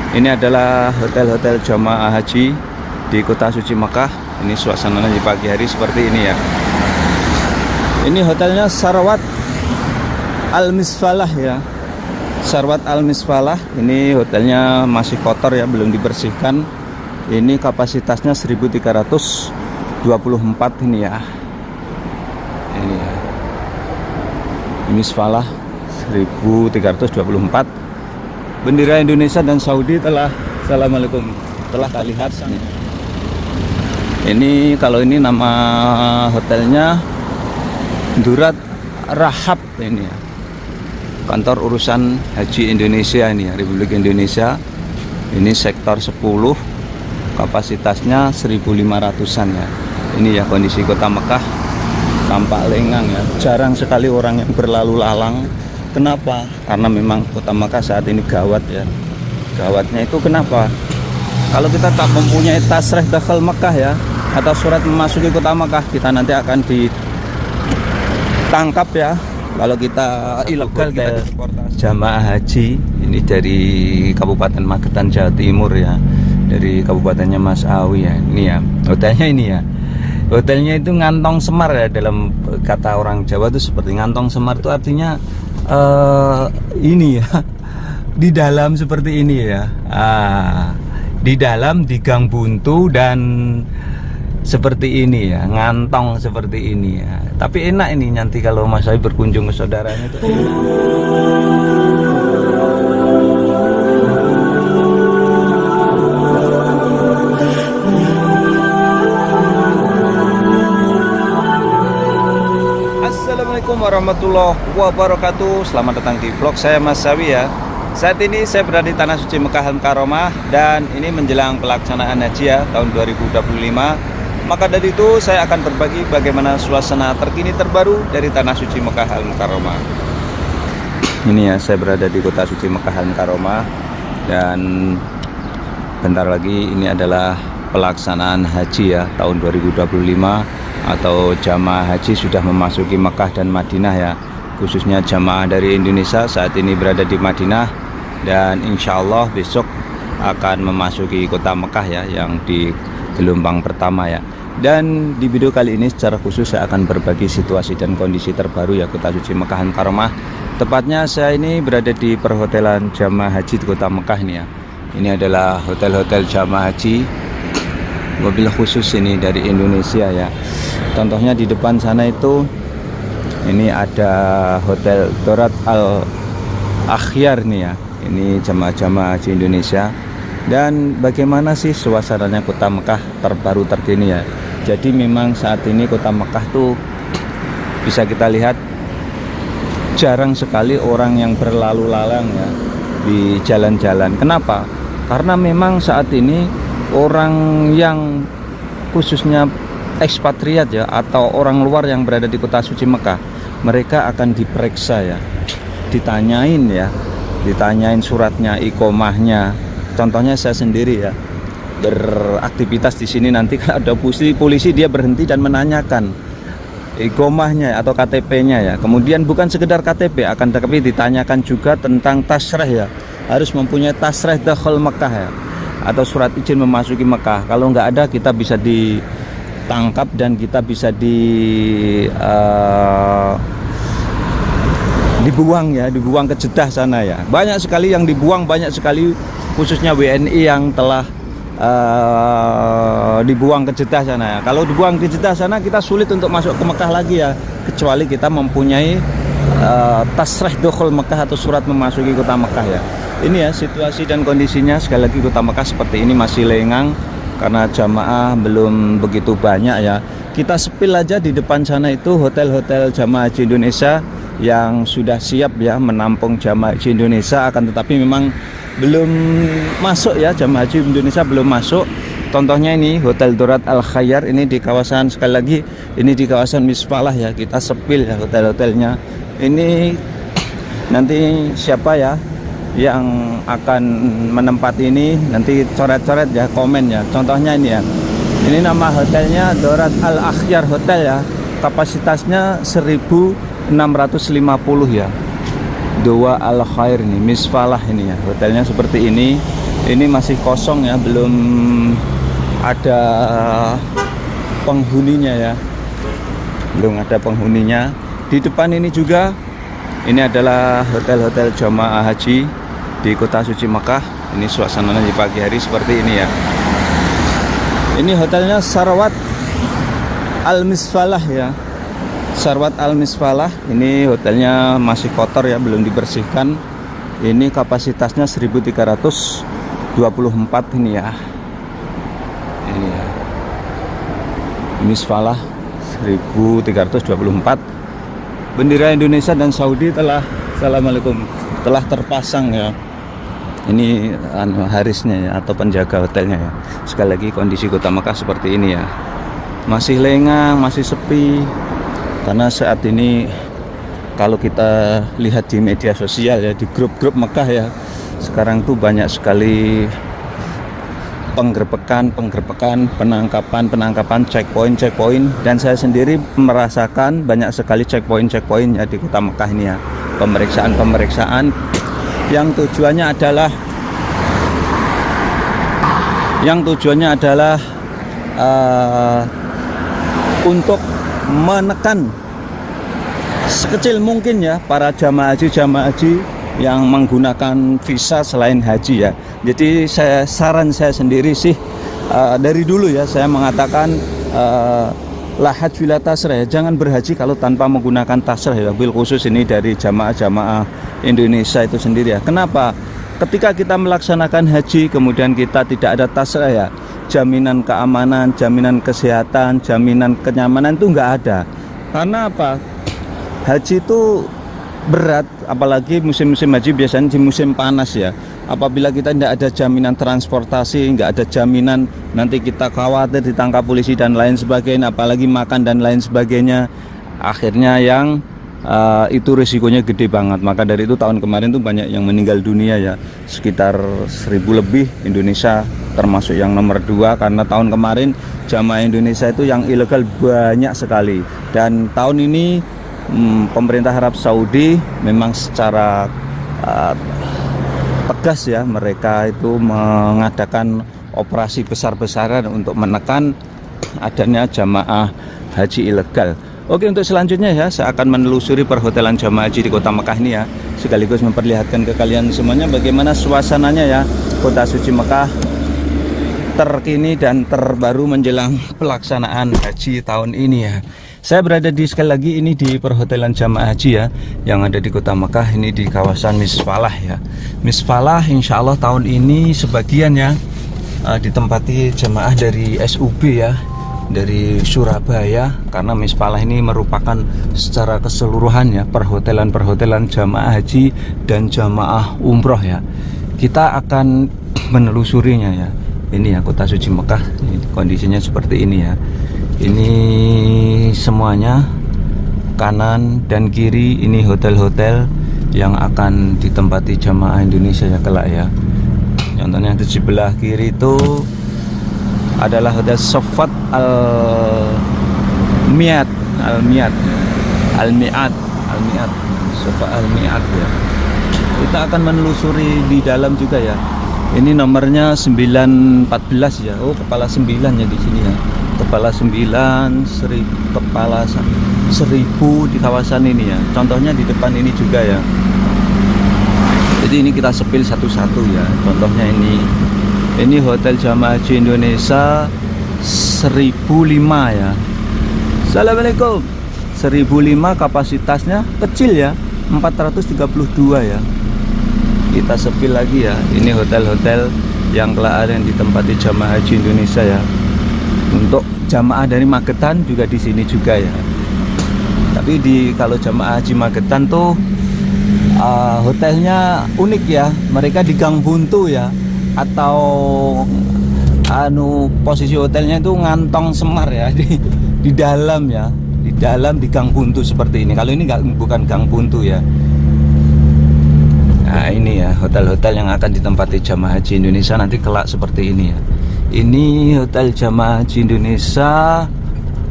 Ini adalah hotel-hotel jamaah haji di kota suci Mekah. Ini suasananya di pagi hari seperti ini ya. Ini hotelnya Sarwat Al-Misfalah ya. Sarwat Al-Misfalah. Ini hotelnya masih kotor ya, belum dibersihkan. Ini kapasitasnya 1324 ini ya. Ini ya. Misfalah 1324. Bendera Indonesia dan Saudi telah terlihat. Ini kalau ini nama hotelnya Durat Rahab ini ya. Kantor urusan haji Indonesia ini ya, Republik Indonesia. Ini sektor 10, kapasitasnya 1.500-an ya. Ini ya kondisi kota Mekah, tampak lengang ya. Jarang sekali orang yang berlalu lalang. Kenapa? Karena memang kota Mekah saat ini gawat ya. Gawatnya itu kenapa? Kalau kita tak mempunyai tasrih dakhil Mekah ya, atau surat memasuki kota Mekah, kita nanti akan ditangkap ya. Kalau kita ilegal, kita jamaah haji ini dari Kabupaten Magetan Jawa Timur ya, dari kabupatennya Mas Awi ya. Ini ya hotelnya ini ya. Hotelnya itu ngantong semar ya, dalam kata orang Jawa itu seperti ngantong semar itu artinya ini ya, di dalam seperti ini ya, di dalam di gang buntu dan seperti ini ya, ngantong seperti ini ya. Tapi enak ini nanti kalau Mas Awi berkunjung ke saudaranya itu. Assalamualaikum warahmatullahi wabarakatuh. Selamat datang di vlog saya Mas Awi ya. Saat ini saya berada di Tanah Suci Mekah Al-Mukarramah dan ini menjelang pelaksanaan haji ya tahun 2025. Maka dari itu saya akan berbagi bagaimana suasana terkini terbaru dari Tanah Suci Mekah Al-Mukarramah. Ini ya, saya berada di kota suci Mekah Al-Mukarramah dan bentar lagi ini adalah pelaksanaan haji ya tahun 2025, atau jamaah haji sudah memasuki Mekah dan Madinah ya. Khususnya jamaah dari Indonesia saat ini berada di Madinah dan insya Allah besok akan memasuki kota Mekah ya, yang di gelombang pertama ya. Dan di video kali ini secara khusus saya akan berbagi situasi dan kondisi terbaru ya kota suci Mekah Al-Mukarramah. Tepatnya saya ini berada di perhotelan jamaah haji di kota Mekah nih ya. Ini adalah hotel-hotel jamaah haji, mobil khusus ini dari Indonesia ya. Contohnya di depan sana itu ini ada Hotel Durat Al-Akhyar nih ya. Ini jamaah-jamaah haji Indonesia. Dan bagaimana sih suasananya kota Mekah terbaru terkini ya. Jadi memang saat ini kota Mekah tuh bisa kita lihat jarang sekali orang yang berlalu lalang ya di jalan-jalan. Kenapa? Karena memang saat ini orang yang khususnya ekspatriat ya, atau orang luar yang berada di kota suci Mekah, mereka akan diperiksa ya, ditanyain suratnya, iqomahnya. Contohnya saya sendiri ya, beraktivitas di sini, nanti kalau ada polisi dia berhenti dan menanyakan iqomahnya atau KTP-nya ya. Kemudian bukan sekedar KTP, akan tetapi ditanyakan juga tentang tasrih ya, harus mempunyai tasrih dakhil Mekah ya, atau surat izin memasuki Mekah. Kalau nggak ada, kita bisa ditangkap dan kita bisa dibuang ya, dibuang ke Jeddah sana ya. Banyak sekali yang dibuang, banyak sekali khususnya WNI yang telah dibuang ke Jeddah sana ya. Kalau dibuang ke Jeddah sana, kita sulit untuk masuk ke Mekah lagi ya, kecuali kita mempunyai tasrih dakhil Mekah atau surat memasuki kota Mekah ya. Ini ya situasi dan kondisinya. Sekali lagi kota Mekah seperti ini masih lengang karena jamaah belum begitu banyak ya. Kita sepil aja di depan sana itu hotel-hotel jamaah haji Indonesia yang sudah siap ya menampung jamaah haji Indonesia, akan tetapi memang belum masuk ya, jamaah haji Indonesia belum masuk. Contohnya ini Hotel Durat Al-Akhyar, ini di kawasan, sekali lagi ini di kawasan Misfalah ya. Kita sepil ya hotel-hotelnya. Ini nanti siapa ya yang akan menempati ini, nanti coret-coret ya, komen ya. Contohnya ini ya, ini nama hotelnya Durat Al-Akhyar Hotel ya, kapasitasnya 1650 ya. Dua Al-Khair ini, Misfalah ini ya, hotelnya seperti ini. Ini masih kosong ya, belum ada penghuninya ya, belum ada penghuninya. Di depan ini juga, ini adalah hotel-hotel jamaah haji di kota suci Mekah. Ini suasananya di pagi hari seperti ini ya. Ini hotelnya Sarwat Al-Misfalah ya, Sarwat Al-Misfalah. Ini hotelnya masih kotor ya, belum dibersihkan. Ini kapasitasnya 1324 ini ya. Ini ya, Misfalah 1324. Bendera Indonesia dan Saudi telah, assalamualaikum, telah terpasang ya. Ini harisnya ya, atau penjaga hotelnya ya. Sekali lagi kondisi kota Mekah seperti ini ya, masih lengang, masih sepi. Karena saat ini kalau kita lihat di media sosial ya, di grup-grup Mekah ya, sekarang tuh banyak sekali penggerbekan, penangkapan, checkpoint, dan saya sendiri merasakan banyak sekali checkpoint ya di kota Mekah ini ya. Pemeriksaan yang tujuannya adalah untuk menekan sekecil mungkin ya para jamaah haji yang menggunakan visa selain haji ya. Jadi saran saya sendiri sih, dari dulu ya saya mengatakan la hajj wala tasrah ya, jangan berhaji kalau tanpa menggunakan tasrah ya, bil khusus ini dari jamaah Indonesia itu sendiri ya. Kenapa? Ketika kita melaksanakan haji kemudian kita tidak ada tasrah ya, jaminan keamanan, jaminan kesehatan, jaminan kenyamanan itu nggak ada. Karena apa? Haji itu berat, apalagi musim-musim haji biasanya di musim panas ya. Apabila kita tidak ada jaminan transportasi, nggak ada jaminan, nanti kita khawatir ditangkap polisi dan lain sebagainya, apalagi makan dan lain sebagainya, akhirnya yang itu risikonya gede banget. Maka dari itu tahun kemarin tuh banyak yang meninggal dunia ya, sekitar 1000 lebih. Indonesia termasuk yang nomor 2, karena tahun kemarin jamaah Indonesia itu yang ilegal banyak sekali. Dan tahun ini pemerintah Arab Saudi memang secara tegas ya, mereka itu mengadakan operasi besar-besaran untuk menekan adanya jamaah haji ilegal. Oke, untuk selanjutnya ya, saya akan menelusuri perhotelan jamaah haji di kota Mekah ini ya, sekaligus memperlihatkan ke kalian semuanya bagaimana suasananya ya, kota suci Mekah terkini dan terbaru menjelang pelaksanaan haji tahun ini ya. Saya berada sekali lagi ini di perhotelan jamaah haji ya, yang ada di kota Mekah, ini di kawasan Misfalah ya. Misfalah insya Allah tahun ini sebagian ya ditempati jamaah dari SUB ya, dari Surabaya, karena Misfalah ini merupakan secara keseluruhan ya perhotelan jamaah haji dan jamaah umroh ya. Kita akan menelusurinya ya. Ini ya kota suci Mekah, kondisinya seperti ini ya. Ini semuanya kanan dan kiri ini hotel-hotel yang akan ditempati jamaah Indonesia ya kelak ya. Contohnya di sebelah kiri itu adalah Hotel Sofat Al-Mi'ad Sofat Al-Mi'ad ya. Kita akan menelusuri di dalam juga ya. Ini nomornya 914 ya. Oh, kepala 9 ya di sini ya. Kepala 9, kepala 1000 di kawasan ini ya. Contohnya di depan ini juga ya. Jadi ini kita sepil satu-satu ya. Contohnya ini hotel jamaah haji Indonesia 1005 ya. Assalamualaikum. 1005 kapasitasnya kecil ya, 432 ya. Kita sepil lagi ya. Ini hotel-hotel yang kelak ada yang ditempati jamaah haji Indonesia ya. Untuk jamaah dari Magetan juga di sini juga ya. Tapi kalau jamaah haji Magetan tuh hotelnya unik ya. Mereka di Gang Buntu ya, atau posisi hotelnya itu ngantong Semar ya, di dalam ya, di Gang Buntu seperti ini. Kalau ini bukan Gang Buntu ya. Nah ini ya hotel-hotel yang akan ditempati jamaah haji Indonesia nanti kelak seperti ini ya. Ini hotel jamaah haji Indonesia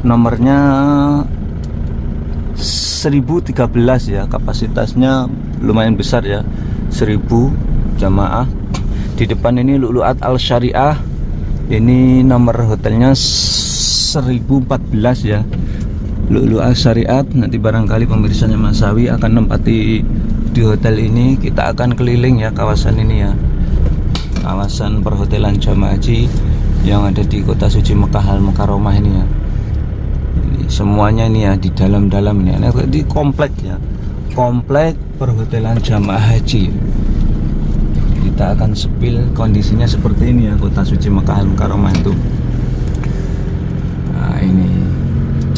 nomornya 1013 ya, kapasitasnya lumayan besar ya, 1000 jamaah. Di depan ini Lu'lu'at Al Syariah. Ini nomor hotelnya 1014 ya, Lu'lu'at Syariat. Nanti barangkali pemirsanya Mas Sawi akan nempati di hotel ini. Kita akan keliling ya kawasan ini ya, kawasan perhotelan jamaah haji yang ada di kota suci Mekah Al Mukarramah ini ya. Ini semuanya ini ya di dalam-dalam ini. Nah, di komplek ya, komplek perhotelan jamaah haji. Kita akan sepil kondisinya seperti ini ya, kota suci Mekah Al Mukarramah itu. Nah, ini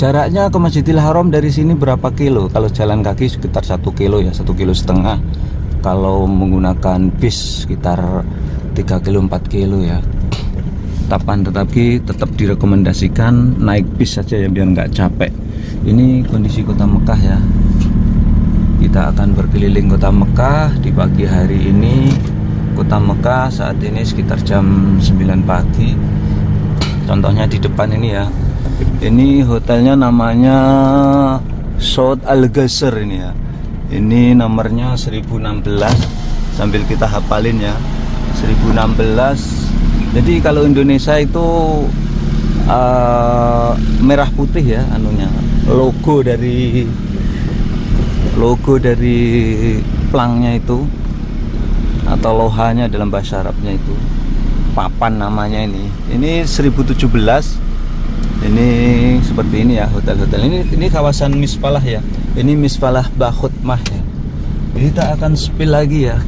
jaraknya ke Masjidil Haram dari sini berapa kilo? Kalau jalan kaki sekitar 1 kilo ya, 1,5 kilo. Kalau menggunakan bis sekitar 3 kilo 4 kilo ya. Tetapi tetap direkomendasikan naik bis saja ya, biar nggak capek. Ini kondisi kota Mekah ya. Kita akan berkeliling kota Mekah di pagi hari ini. Kota Mekah saat ini sekitar jam 9 pagi. Contohnya di depan ini ya. Ini hotelnya namanya Saud Al Ghasr ini ya. Ini nomornya 1016. Sambil kita hafalin ya, 1016. Jadi kalau Indonesia itu merah putih ya anunya, logo dari plangnya itu atau lohanya dalam bahasa Arabnya itu papan namanya ini. Ini 1017. Ini seperti ini ya hotel-hotel ini kawasan Misfalah ya. Ini Misfalah Bakhutmah ya. Kita akan spill lagi ya.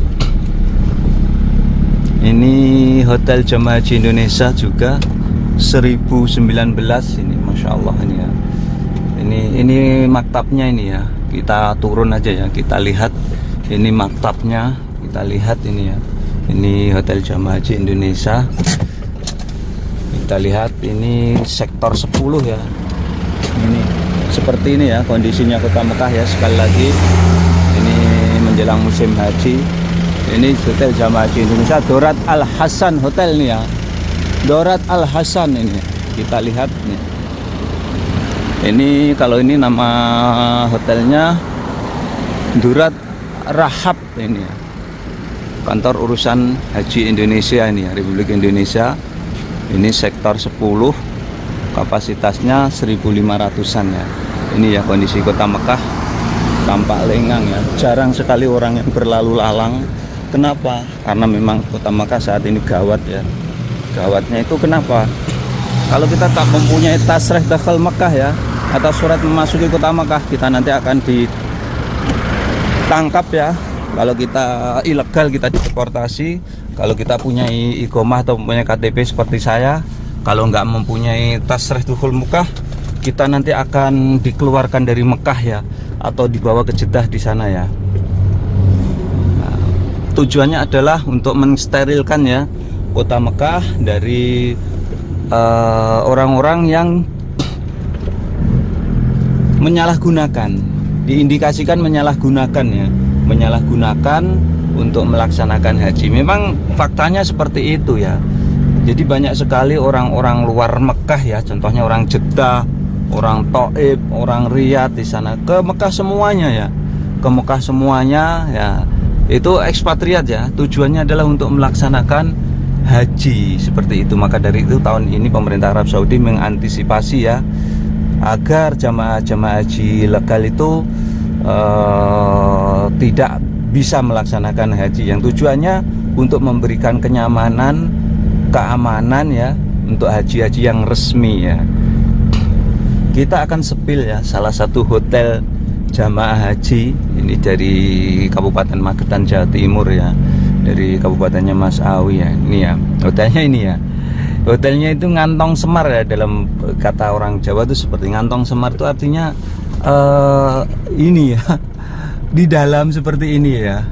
Ini hotel jamaah haji Indonesia juga 1019 ini, masya Allah ini ya. Ini maktabnya ini ya. Kita turun aja ya, kita lihat ini maktabnya. Kita lihat ini ya, ini hotel jamaah haji Indonesia. Kita lihat ini sektor 10 ya. Ini seperti ini ya kondisinya kota Mekah ya. Sekali lagi ini menjelang musim haji. Ini hotel jamaah haji Indonesia, Dorat Al Hasan hotel ini ya, Dorat Al Hasan ini. Kita lihat nih. Ini kalau ini nama hotelnya Durat Rahab ini ya. Kantor urusan haji Indonesia ini ya, Republik Indonesia. Ini sektor 10, kapasitasnya 1.500-an ya. Ini ya kondisi kota Mekah, tampak lengang ya. Jarang sekali orang yang berlalu lalang. Kenapa? Karena memang kota Mekah saat ini gawat ya. Gawatnya itu kenapa? Kalau kita tak mempunyai tasrih dakhal Mekah ya, atau surat memasuki kota Mekah, kita nanti akan ditangkap ya. Kalau kita ilegal, kita deportasi. Kalau kita punya iqomah atau punya KTP seperti saya, kalau nggak mempunyai tasrih dakhal Mekah, kita nanti akan dikeluarkan dari Mekah ya, atau dibawa ke Jeddah di sana ya. Nah, tujuannya adalah untuk mensterilkan ya kota Mekah dari orang-orang yang menyalahgunakan, diindikasikan menyalahgunakan ya, menyalahgunakan untuk melaksanakan haji. Memang faktanya seperti itu ya. Jadi banyak sekali orang-orang luar Mekah ya, contohnya orang Jeddah, orang Thaif, orang Riyadh di sana ke Mekah semuanya ya, ke Mekah semuanya ya. Itu ekspatriat ya, tujuannya adalah untuk melaksanakan haji seperti itu. Maka dari itu tahun ini pemerintah Arab Saudi mengantisipasi ya, agar jamaah-jamaah haji legal itu tidak bisa melaksanakan haji, yang tujuannya untuk memberikan kenyamanan, keamanan ya, untuk haji-haji yang resmi ya. Kita akan sepil ya salah satu hotel jamaah haji ini dari Kabupaten Magetan, Jawa Timur ya, dari kabupatennya Mas Awi ya. Ini ya hotelnya ini ya. Hotelnya itu ngantong semar ya, dalam kata orang Jawa itu seperti ngantong semar itu artinya ini ya, di dalam seperti ini ya,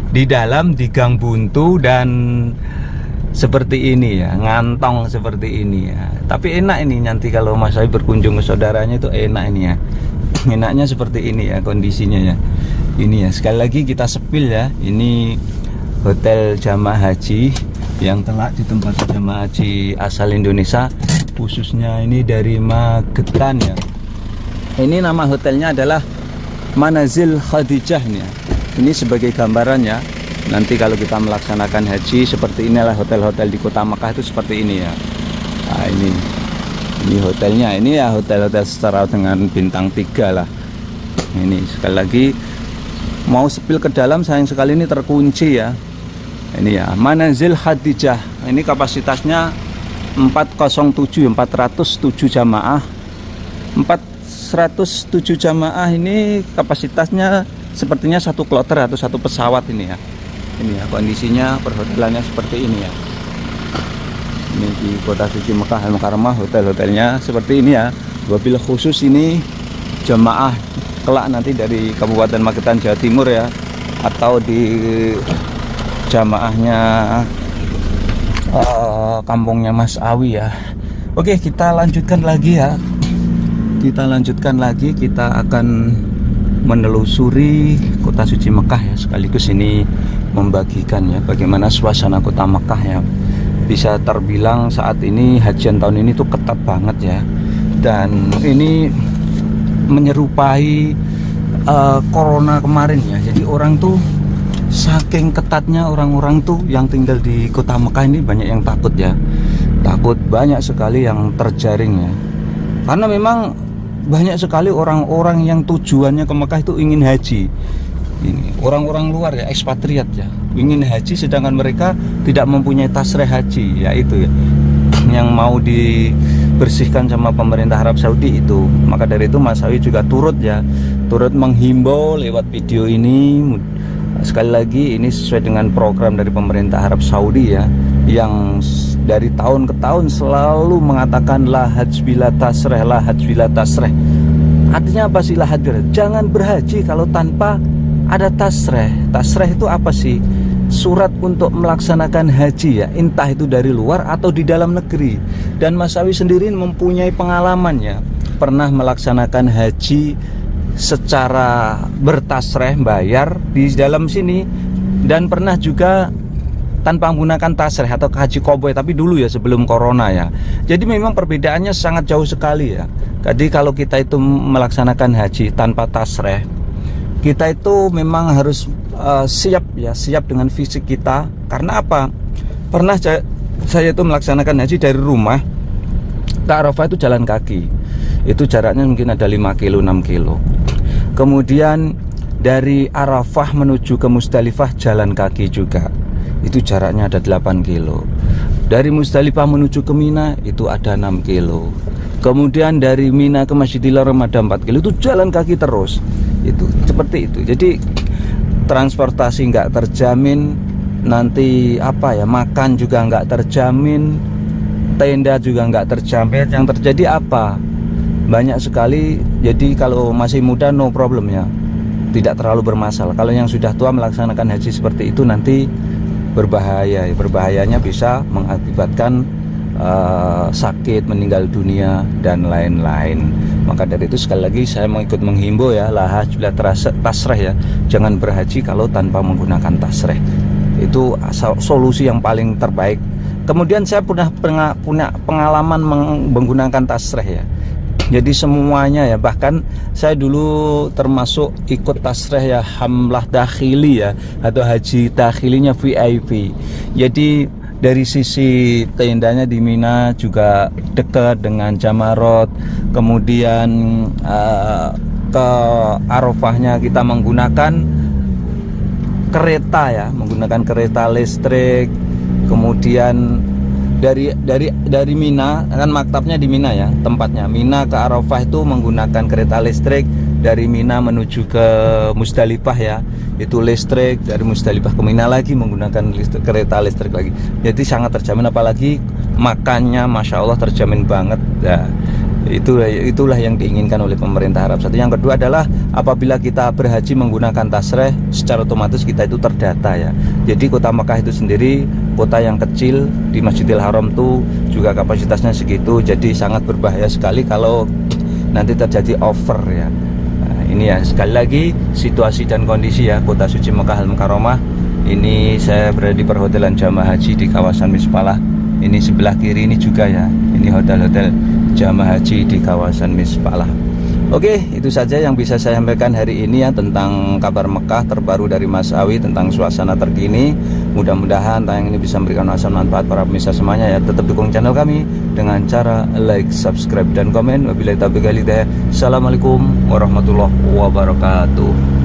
di dalam di gang buntu dan seperti ini ya, ngantong seperti ini ya. Tapi enak ini, nanti kalau Mas Awi berkunjung ke saudaranya itu enak ini ya, enaknya seperti ini ya kondisinya ya. Ini ya, sekali lagi kita sepil ya, ini hotel jamaah haji yang telah ditempati jamaah haji asal Indonesia, khususnya ini dari Magetan ya. Ini nama hotelnya adalah Manazil Khadijah nih ya. Ini sebagai gambaran ya. nanti kalau kita melaksanakan haji seperti inilah hotel-hotel di kota Mekah itu seperti ini ya. Nah, ini hotelnya, ini ya hotel-hotel secara dengan bintang 3 lah. Ini sekali lagi mau sepil ke dalam sayang sekali ini terkunci ya. Ini ya Manazil Khadijah, ini kapasitasnya 407 jamaah. 407 jamaah ini kapasitasnya sepertinya satu kloter atau satu pesawat ini ya. Ini ya kondisinya perhotelannya seperti ini ya. Ini di kota suci Mekah Al-Mukarramah, hotel-hotelnya seperti ini ya. Wabil khusus ini jamaah kelak nanti dari Kabupaten Magetan Jawa Timur ya, atau di jamaahnya kampungnya Mas Awi ya. Oke, kita lanjutkan lagi ya. Kita akan menelusuri kota suci Mekah ya, sekaligus ini membagikan ya bagaimana suasana kota Mekah ya. Bisa terbilang saat ini hajian tahun ini tuh ketat banget ya, dan ini menyerupai corona kemarin ya. Jadi orang tuh saking ketatnya, orang-orang tuh yang tinggal di kota Mekah ini banyak yang takut ya, banyak sekali yang terjaring ya, karena memang banyak sekali orang-orang yang tujuannya ke Mekah itu ingin haji. Ini orang-orang luar ya, ekspatriat ya, ingin haji sedangkan mereka tidak mempunyai tasreh haji ya, itu ya yang mau dibersihkan sama pemerintah Arab Saudi itu. Maka dari itu Mas Awi juga turut menghimbau lewat video ini. Sekali lagi ini sesuai dengan program dari pemerintah Arab Saudi ya, yang dari tahun ke tahun selalu mengatakan la hajj bila tasreh, la hajj bila tasreh. Artinya apa sih la hajj? Jangan berhaji kalau tanpa ada tasreh. Tasreh itu apa sih? Surat untuk melaksanakan haji ya, entah itu dari luar atau di dalam negeri. Dan Mas Awi sendiri mempunyai pengalaman ya, pernah melaksanakan haji secara bertasreh, bayar di dalam sini, dan pernah juga tanpa menggunakan tasreh atau haji koboi, tapi dulu ya sebelum corona ya. Jadi memang perbedaannya sangat jauh sekali ya. Jadi kalau kita itu melaksanakan haji tanpa tasreh, kita itu memang harus siap dengan fisik kita. Karena apa? Pernah saya itu melaksanakan haji dari rumah ke Arafah itu jalan kaki. Itu jaraknya mungkin ada 5 kilo, 6 kilo. Kemudian dari Arafah menuju ke Musdalifah jalan kaki juga. Itu jaraknya ada 8 kilo. Dari Musdalifah menuju ke Mina itu ada 6 kilo. Kemudian dari Mina ke Masjidil Haram ada 4 kilo. Itu jalan kaki terus. Itu seperti itu. Jadi transportasi nggak terjamin, nanti apa ya, makan juga nggak terjamin, tenda juga nggak terjamin. Yang terjadi apa? Banyak sekali. Jadi kalau masih muda no problem ya, tidak terlalu bermasalah. Kalau yang sudah tua melaksanakan haji seperti itu nanti berbahaya. Berbahayanya bisa mengakibatkan sakit, meninggal dunia dan lain-lain. Maka dari itu sekali lagi saya mau ikut menghimbau ya, la hajj bila tasreh ya, jangan berhaji kalau tanpa menggunakan tasreh. Itu solusi yang paling terbaik. Kemudian saya punya pengalaman menggunakan tasreh ya. Jadi semuanya ya, bahkan saya dulu termasuk ikut tasreh ya, hamlah dakhili ya, atau haji dakhilinya VIP. Jadi dari sisi tendanya di Mina juga dekat dengan Jamarot. Kemudian ke Arafahnya kita menggunakan kereta ya, menggunakan kereta listrik. Kemudian dari Mina, kan maktabnya di Mina ya, tempatnya Mina ke Arafah itu menggunakan kereta listrik. Dari Mina menuju ke Musdalifah ya, itu listrik. Dari Musdalifah ke Mina lagi menggunakan kereta listrik lagi. Jadi sangat terjamin, apalagi makannya Masya Allah terjamin banget ya. Itulah yang diinginkan oleh pemerintah Arab Saudi. Yang kedua adalah apabila kita berhaji menggunakan tasreh, secara otomatis kita itu terdata ya. Jadi kota Mekah itu sendiri kota yang kecil, di Masjidil Haram tuh juga kapasitasnya segitu. Jadi sangat berbahaya sekali kalau nanti terjadi over ya. Nah, ini ya, sekali lagi situasi dan kondisi ya kota suci Mekah Al-Mukarramah. Ini saya berada di perhotelan jamaah haji di kawasan Mispalah. Ini sebelah kiri ini juga ya, ini hotel-hotel jamaah haji di kawasan Mispalah. Oke, itu saja yang bisa saya sampaikan hari ini ya tentang kabar Mekah terbaru dari Mas Awi tentang suasana terkini. Mudah-mudahan tayangan ini bisa memberikan manfaat para pemirsa semuanya ya. Tetap dukung channel kami dengan cara like, subscribe, dan komen. Wabillahi taufiq wal hidayah. Assalamualaikum warahmatullahi wabarakatuh.